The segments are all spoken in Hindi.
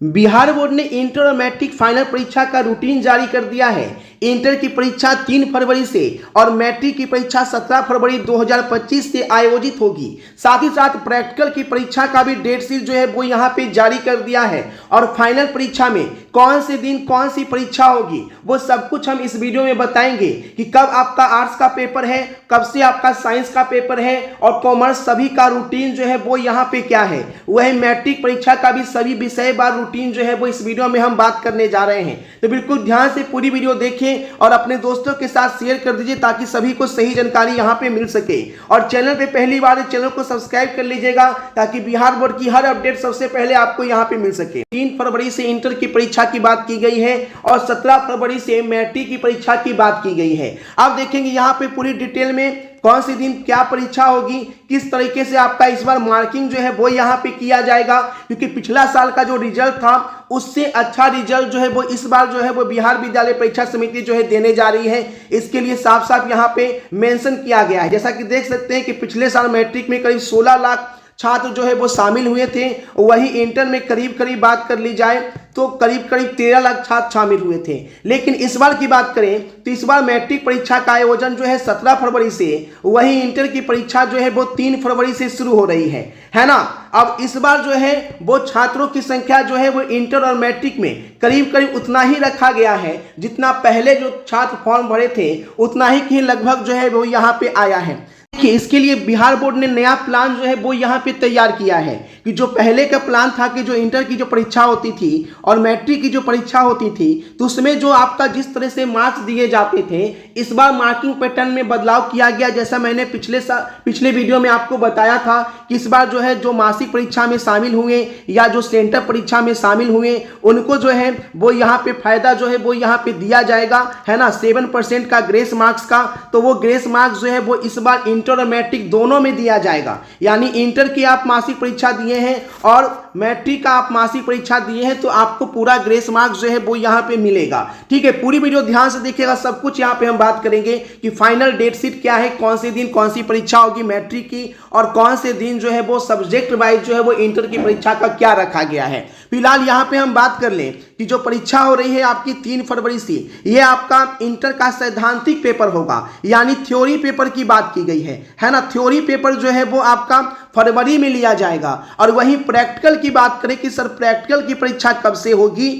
बिहार बोर्ड ने इंटर और मैट्रिक फाइनल परीक्षा का रूटीन जारी कर दिया है। इंटर की परीक्षा 3 फरवरी से और मैट्रिक की परीक्षा 17 फरवरी 2025 से आयोजित होगी। साथ ही साथ प्रैक्टिकल की परीक्षा का भी डेट शीट जो है वो यहाँ पे जारी कर दिया है और फाइनल परीक्षा में कौन से दिन कौन सी परीक्षा होगी वो सब कुछ हम इस वीडियो में बताएंगे कि कब आपका आर्ट्स का पेपर है, कब से आपका साइंस का पेपर है और कॉमर्स सभी का रूटीन जो है वो यहाँ पे क्या है। वही मैट्रिक परीक्षा का भी सभी विषय बार रूटीन जो है वो इस वीडियो में हम बात करने जा रहे हैं। तो बिल्कुल ध्यान से पूरी वीडियो देखें और अपने दोस्तों के साथ शेयर कर दीजिए ताकि सभी को सही जानकारी यहाँ पे मिल सके। और चैनल पे पहली बार चैनल को सब्सक्राइब कर लीजिएगा ताकि बिहार बोर्ड की हर अपडेट सबसे पहले आपको यहाँ पे मिल सके। 3 फरवरी से इंटर की परीक्षा की बात की गई है और 17 फरवरी से मैट्रिक की परीक्षा की बात की गई है। आप देखेंगे यहाँ पे पूरी डिटेल में कौन से दिन क्या परीक्षा होगी, किस तरीके से आपका इस बार मार्किंग जो है वो यहाँ पे किया जाएगा, क्योंकि पिछला साल का जो रिजल्ट था उससे अच्छा रिजल्ट जो है वो इस बार जो है वो बिहार विद्यालय परीक्षा समिति जो है देने जा रही है। इसके लिए साफ साफ यहाँ पे मेंशन किया गया है। जैसा कि देख सकते हैं कि पिछले साल मैट्रिक में करीब 16 लाख छात्र जो है वो शामिल हुए थे, वही इंटर में करीब करीब बात कर ली जाए तो करीब करीब 13 लाख छात्र शामिल हुए थे। लेकिन इस बार की बात करें तो इस बार मैट्रिक परीक्षा का आयोजन जो है 17 फरवरी से, वही इंटर की परीक्षा जो है वो 3 फरवरी से शुरू हो रही है ना। अब इस बार जो है वो छात्रों की संख्या जो है वो इंटर और मैट्रिक में करीब करीब उतना ही रखा गया है जितना पहले जो छात्र फॉर्म भरे थे उतना ही लगभग जो है वो यहाँ पे आया है। कि इसके लिए बिहार बोर्ड ने नया प्लान जो है वो यहाँ पे तैयार किया है कि जो पहले का प्लान था कि जो इंटर की जो परीक्षा होती थी और मैट्रिक की जो परीक्षा होती थी तो उसमें जो आपका जिस तरह से मार्क्स दिए जाते थे, इस बार मार्किंग पैटर्न में बदलाव किया गया। जैसा मैंने पिछले वीडियो में आपको बताया था कि इस बार जो है जो मासिक परीक्षा में शामिल हुए या जो सेंटर परीक्षा में शामिल हुए उनको जो है वो यहाँ पे फायदा जो है वो यहाँ पे दिया जाएगा, है ना, 7% का ग्रेस मार्क्स का। तो वो ग्रेस मार्क्स जो है वो इस बार इंटर और मैट्रिक दोनों में दिया जाएगा। यानी इंटर की आप मासिक परीक्षा दिए हैं और मैट्रिक का आप मासिक परीक्षा दिए हैं तो आपको पूरा ग्रेस मार्क्स जो है वो यहाँ पे मिलेगा। ठीक है, पूरी वीडियो ध्यान से देखिएगा, सब कुछ यहाँ पे हम बात करेंगे कि फाइनल डेट शीट क्या है, कौन से दिन कौन सी परीक्षा होगी मैट्रिक की और कौन से दिन जो है वो सब्जेक्ट वाइज जो है वो इंटर की परीक्षा का क्या रखा गया है। फिलहाल यहाँ पे हम बात कर लें कि जो परीक्षा हो रही है आपकी 3 फरवरी से, ये आपका इंटर का सैद्धांतिक पेपर होगा, यानी थ्योरी पेपर की बात की गई है ना। थ्योरी पेपर जो है वो आपका फरवरी में लिया जाएगा। और वहीं प्रैक्टिकल की बात करें कि सर प्रैक्टिकल की परीक्षा कब से होगी,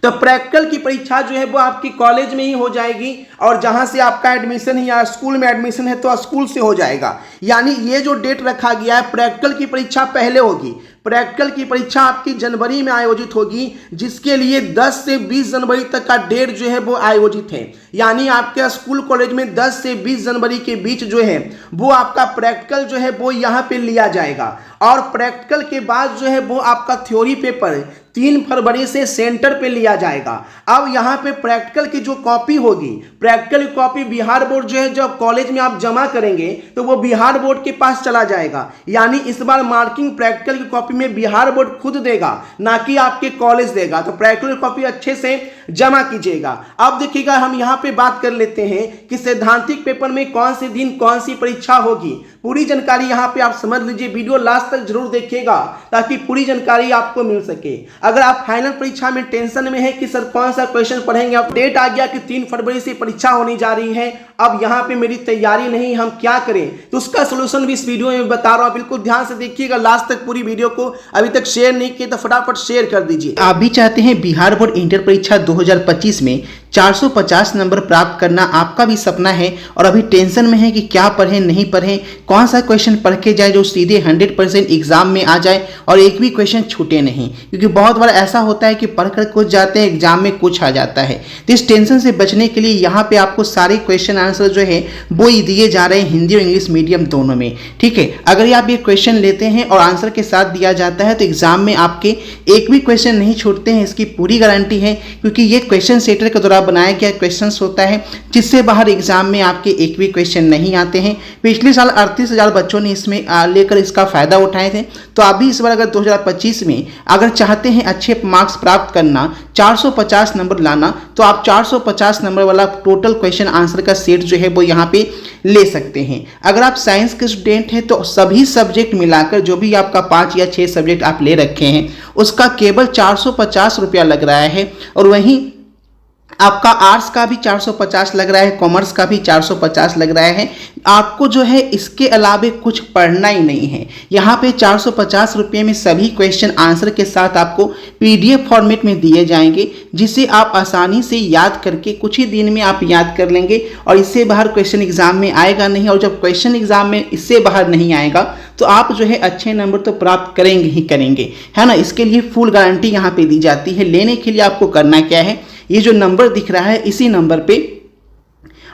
तो प्रैक्टिकल की परीक्षा जो है वो आपकी कॉलेज में ही हो जाएगी और जहां से आपका एडमिशन है या स्कूल में एडमिशन है तो स्कूल से हो जाएगा। यानी ये जो डेट रखा गया है प्रैक्टिकल की परीक्षा पहले होगी। प्रैक्टिकल की परीक्षा आपकी जनवरी में आयोजित होगी, जिसके लिए 10 से 20 जनवरी तक का डेट जो है वो आयोजित है। यानी आपके स्कूल कॉलेज में 10 से 20 जनवरी के बीच जो है वो आपका प्रैक्टिकल जो है वो यहाँ पे लिया जाएगा। और प्रैक्टिकल के बाद जो है वो आपका थ्योरी पेपर 3 फरवरी से सेंटर पे लिया जाएगा। अब यहाँ पे प्रैक्टिकल की जो कॉपी होगी, प्रैक्टिकल की कॉपी बिहार बोर्ड जो है जब कॉलेज में आप जमा करेंगे तो वो बिहार बोर्ड के पास चला जाएगा। यानी इस बार मार्किंग प्रैक्टिकल की कॉपी में बिहार बोर्ड खुद देगा, ना कि आपके कॉलेज देगा। तो प्रैक्टिकल कॉपी अच्छे से जमा कीजिएगा। अब देखिएगा हम यहाँ पे बात कर लेते हैं कि सैद्धांतिक पेपर में कौन से दिन कौन सी परीक्षा होगी। पूरी जानकारी यहाँ पे आप समझ लीजिए, वीडियो लास्ट तक जरूर देखिएगा ताकि पूरी जानकारी आपको मिल सके। अगर आप फाइनल परीक्षा में टेंशन में है कि सर कौन सा क्वेश्चन पढ़ेंगे, अब डेट आ गया कि 3 फरवरी से परीक्षा होने जा रही है, अब यहाँ पे मेरी तैयारी नहीं, हम क्या करें, तो उसका सोल्यूशन भी इस वीडियो में बता रहा हूँ। बिल्कुल ध्यान से देखिएगा लास्ट तक पूरी वीडियो को। अभी तक शेयर नहीं किए तो फटाफट शेयर कर दीजिए। आप भी चाहते हैं बिहार बोर्ड इंटर परीक्षा 2025 में 450 नंबर प्राप्त करना, आपका भी सपना है और अभी टेंशन में है कि क्या पढ़ें नहीं पढ़ें, कौन सा क्वेश्चन पढ़ के जाए जो सीधे 100% एग्जाम में आ जाए और एक भी क्वेश्चन छूटे नहीं। क्योंकि बहुत बार ऐसा होता है कि पढ़कर कुछ जाते हैं, एग्जाम में कुछ आ जाता है। तो इस टेंशन से बचने के लिए यहाँ पे आपको सारे क्वेश्चन आंसर जो है वो ही दिए जा रहे हैं, हिंदी और इंग्लिश मीडियम दोनों में। ठीक है, अगर आप ये क्वेश्चन लेते हैं और आंसर के साथ दिया जाता है तो एग्जाम में आपके एक भी क्वेश्चन नहीं छूटते हैं, इसकी पूरी गारंटी है। क्योंकि ये क्वेश्चन सेटर के द्वारा बनाया गया क्वेश्चंस होता है जिससे बाहर एग्जाम में आपके एक भी क्वेश्चन नहीं आते हैं। पिछले साल 38,000 बच्चों ने इसमें लेकर इसका फायदा उठाए थे। तो आप भी इस बार अगर 2025 में अगर चाहते हैं अच्छे मार्क्स प्राप्त करना, 450 नंबर लाना, तो आप 450 नंबर वाला टोटल क्वेश्चन आंसर का सेट जो है वो यहाँ पे ले सकते हैं। अगर आप साइंस के स्टूडेंट हैं तो सभी सब्जेक्ट मिलाकर जो भी आपका 5 या 6 सब्जेक्ट आप ले रखे हैं उसका केवल 450 रुपया लग रहा है। और वहीं आपका आर्ट्स का भी 450 लग रहा है, कॉमर्स का भी 450 लग रहा है। आपको जो है इसके अलावे कुछ पढ़ना ही नहीं है। यहाँ पे 450 रुपये में सभी क्वेश्चन आंसर के साथ आपको PDF फॉर्मेट में दिए जाएंगे, जिसे आप आसानी से याद करके कुछ ही दिन में आप याद कर लेंगे और इससे बाहर क्वेश्चन एग्जाम में आएगा नहीं। और जब क्वेश्चन एग्जाम में इससे बाहर नहीं आएगा तो आप जो है अच्छे नंबर तो प्राप्त करेंगे ही करेंगे, है ना। इसके लिए फुल गारंटी यहाँ पे दी जाती है। लेने के लिए आपको करना क्या है, ये जो नंबर दिख रहा है इसी नंबर पे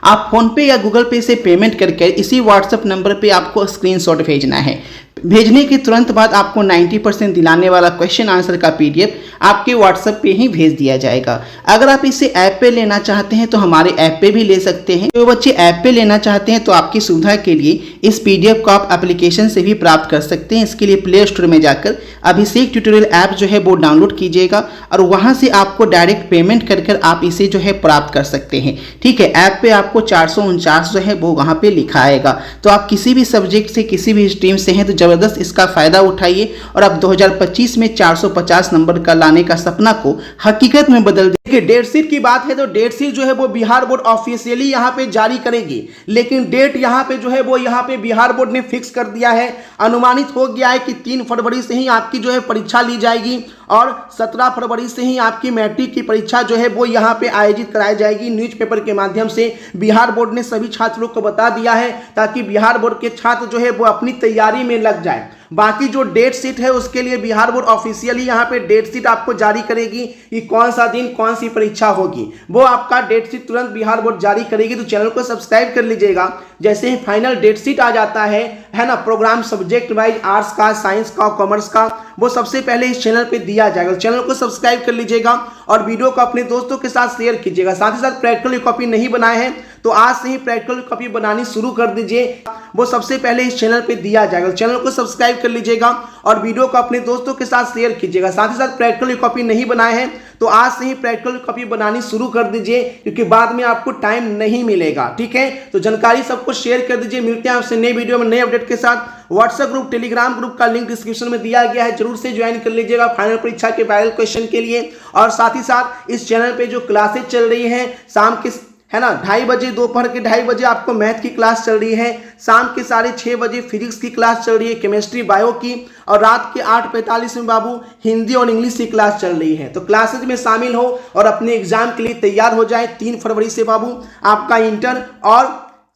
आप फोन पे या गूगल पे से पेमेंट करके इसी व्हाट्सएप नंबर पे आपको स्क्रीनशॉट भेजना है। भेजने के तुरंत बाद आपको 90% दिलाने वाला क्वेश्चन आंसर का PDF आपके व्हाट्सएप पे ही भेज दिया जाएगा। अगर आप इसे ऐप पे लेना चाहते हैं तो हमारे ऐप पे भी ले सकते हैं। जो बच्चे ऐप पे लेना चाहते हैं तो आपकी सुविधा के लिए इस PDF को आप एप्लीकेशन से भी प्राप्त कर सकते हैं। इसके लिए प्ले स्टोर में जाकर अभिषेक ट्यूटोरियल ऐप जो है वो डाउनलोड कीजिएगा और वहाँ से आपको डायरेक्ट पेमेंट कर आप इसे जो है प्राप्त कर सकते हैं। ठीक है, ऐप पे आपको 449 जो है वो वहाँ पे लिखा आएगा। तो आप किसी भी सब्जेक्ट से किसी भी स्ट्रीम से हैं तो जबरदस्त इसका फायदा उठाइए और अब 2025 में 450 नंबर का लाने का सपना को हकीकत में बदल देखिए, डेट शीट की बात है तो डेट शीट जो है वो बिहार बोर्ड ऑफिशियली यहाँ पे जारी करेगी, लेकिन डेट यहाँ पे जो है वो यहाँ पे बिहार बोर्ड ने फिक्स कर दिया है। अनुमानित हो गया है कि 3 फरवरी से ही आपकी जो है परीक्षा ली जाएगी और 17 फरवरी से ही आपकी मैट्रिक की परीक्षा जो है वो यहाँ पे आयोजित कराई जाएगी। न्यूज़पेपर के माध्यम से बिहार बोर्ड ने सभी छात्रों को बता दिया है ताकि बिहार बोर्ड के छात्र जो है वो अपनी तैयारी में लग जाए। बाकी जो डेट शीट है उसके लिए बिहार बोर्ड ऑफिशियली यहाँ पे डेट शीट आपको जारी करेगी कि कौन सा दिन कौन सी परीक्षा होगी, वो आपका डेट शीट तुरंत बिहार बोर्ड जारी करेगी। तो चैनल को सब्सक्राइब कर लीजिएगा, जैसे ही फाइनल डेट शीट आ जाता है ना, प्रोग्राम सब्जेक्ट वाइज आर्ट्स का, साइंस का, कॉमर्स का, वो सबसे पहले इस चैनल पे दिया जाएगा। चैनल को सब्सक्राइब कर लीजिएगा और वीडियो को अपने दोस्तों के साथ शेयर कीजिएगा। साथ ही साथ प्रैक्टिकल कॉपी नहीं बनाए हैं तो आज से ही प्रैक्टिकल कॉपी बनानी शुरू कर दीजिए, वो सबसे पहले इस चैनल पे दिया जाएगा। चैनल को सब्सक्राइब कर लीजिएगा और वीडियो को अपने दोस्तों के साथ शेयर कीजिएगा। साथ ही साथ प्रैक्टिकल कॉपी नहीं बनाए हैं तो आज से ही प्रैक्टिकल कॉपी बनानी शुरू कर दीजिए, क्योंकि बाद में आपको टाइम नहीं मिलेगा। ठीक है, तो जानकारी सबको शेयर कर दीजिए। मिलते हैं आपसे नए वीडियो में नए अपडेट के साथ। व्हाट्सएप ग्रुप, टेलीग्राम ग्रुप का लिंक डिस्क्रिप्शन में दिया गया है, जरूर से ज्वाइन कर लीजिएगा फाइनल परीक्षा के वायरल क्वेश्चन के लिए। और साथ ही साथ इस चैनल पे जो क्लासेज चल रही हैं शाम के, है ना, 2:30 बजे, दोपहर के 2:30 बजे आपको मैथ की क्लास चल रही है, शाम के 6:30 बजे फिजिक्स की क्लास चल रही है, केमिस्ट्री, बायो की, और रात के 8:45 में बाबू हिंदी और इंग्लिश की क्लास चल रही है। तो क्लासेज में शामिल हो और अपने एग्जाम के लिए तैयार हो जाए। 3 फरवरी से बाबू आपका इंटर और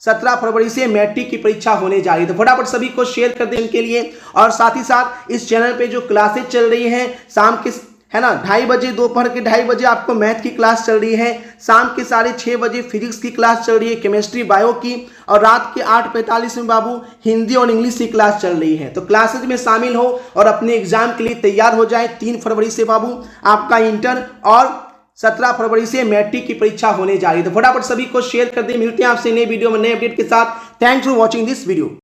17 फरवरी से मैट्रिक की परीक्षा होने जा रही है। तो फटाफट सभी को शेयर कर दें इनके लिए। और साथ ही साथ इस चैनल पे जो क्लासेज चल रही हैं शाम के, है ना, 2:30 बजे, दोपहर के 2:30 बजे आपको मैथ की क्लास चल रही है, शाम के 6:30 बजे फिजिक्स की क्लास चल रही है, केमिस्ट्री, बायो की, और रात के 8:45 में बाबू हिंदी और इंग्लिश की क्लास चल रही है। तो क्लासेज में शामिल हो और अपने एग्जाम के लिए तैयार हो जाए। 3 फरवरी से बाबू आपका इंटर और 17 फरवरी से मैट्रिक की परीक्षा होने जा रही है। तो फटाफट सभी को शेयर कर दें। मिलते हैं आपसे नए वीडियो में नए अपडेट के साथ। Thanks for watching this video.